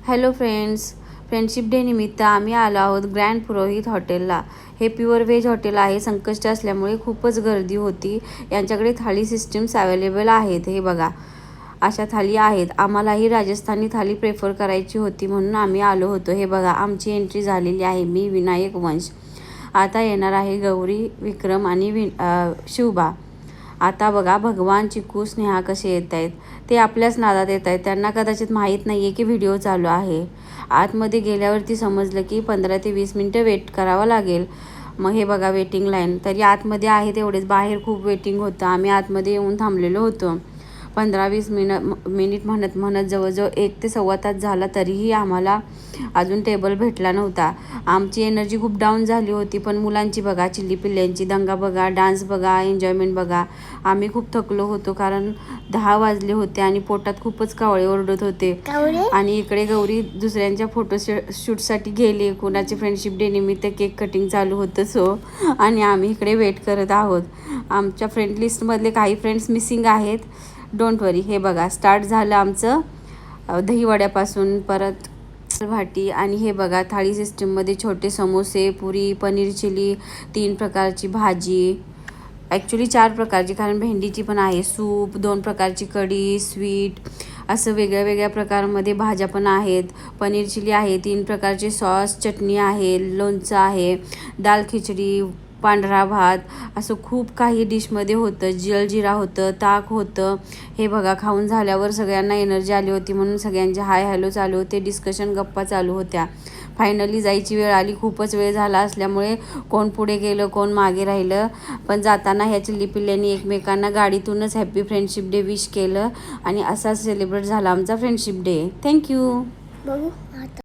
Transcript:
Hello friends, friendship day निमित्त आम्ही आलो आहोत ग्रँड पुरोहित हॉटेलला. हे प्युअर व्हेज हॉटेल आहे. संकष्टी असल्यामुळे खूपच गर्दी होती. यांच्याकडे थाळी सिस्टम्स अवेलेबल आहेत. हे बघा, अशा थाळी आहेत. आम्हालाही राजस्थानी थाळी प्रेफर करायची होती म्हणून आम्ही आलो होतो. हे बघा, आमची एंट्री झालेली आहे. मी विनायक वंश. आता येणार आहे गौरी, विक्रम आणि शिवबा. आता बघा, भगवान, चिकू, स्नेहा कसे येत आहेत. ते आपल्याच नादात येत आहेत. त्यांना कदाचित माहीत नाही आहे की व्हिडिओ चालू आहे. आतमध्ये गेल्यावरती समजलं की 15 ते 20 मिनटं वेट करावं लागेल. मग हे बघा, वेटिंग लाईन. तरी आतमध्ये आहे तेवढेच, बाहेर खूप वेटिंग होतं. आम्ही आतमध्ये येऊन थांबलेलो होतो. 15-20 मिनिट म्हणत म्हणत जवळजवळ 1 ते सव्वा तास झाला, तरीही आम्हाला अजून टेबल भेटला नव्हता. आमची एनर्जी खूप डाऊन झाली होती. पण मुलांची बघा, चिल्ली-पिल्ल्यांची दंगा बघा, डान्स बघा, एन्जॉयमेंट बघा. आम्ही खूप थकलो होतो कारण 10 वाजले होते आणि पोटात खूपच कावळे ओरडत होते. आणि इकडे गौरी दुसऱ्यांच्या फोटोशूटसाठी गेली. कोणाचे फ्रेंडशिप डे निमित्त केक कटिंग चालू होतं. आणि आम्ही इकडे वेट करत आहोत. आमच्या फ्रेंड लिस्टमधले काही फ्रेंड्स मिसिंग आहेत. डोंट वरी. हे बघा, स्टार्ट झालं आमचं दहीवड्यापासून, परत भाटी. आणि हे बघा, थाळी सिस्टीममध्ये छोटे समोसे, पुरी, पनीर चिली, 3 प्रकारची भाजी, ॲक्च्युली 4 प्रकारची, कारण भेंडीची पण आहे, सूप, 2 प्रकारची कढी, स्वीट, असं वेगळ्या वेगळ्या प्रकारामध्ये भाज्या पण आहेत. पनीर चिली आहे, 3 प्रकारचे सॉस, चटणी आहे, लोणचं आहे, दाल खिचडी, पांढरा भात, असं खूप काही डिशमध्ये होतं. जलजिरा होतं, ताक होतं. हे बघा, खाऊन झाल्यावर सगळ्यांना एनर्जी आली होती म्हणून सगळ्यांचे हाय हॅलो चालू होते. डिस्कशन, गप्पा चालू होत्या. फायनली जायची वेळ आली. खूपच वेळ झाला असल्यामुळे कोण पुढे गेलं, कोण मागे राहिलं. पण जाताना ह्या चिल्लीपिल्ल्यांनी एकमेकांना गाडीतूनच हॅपी फ्रेंडशिप डे विश केलं. आणि असाच सेलिब्रेट झाला आमचा फ्रेंडशिप डे. थँक्यू.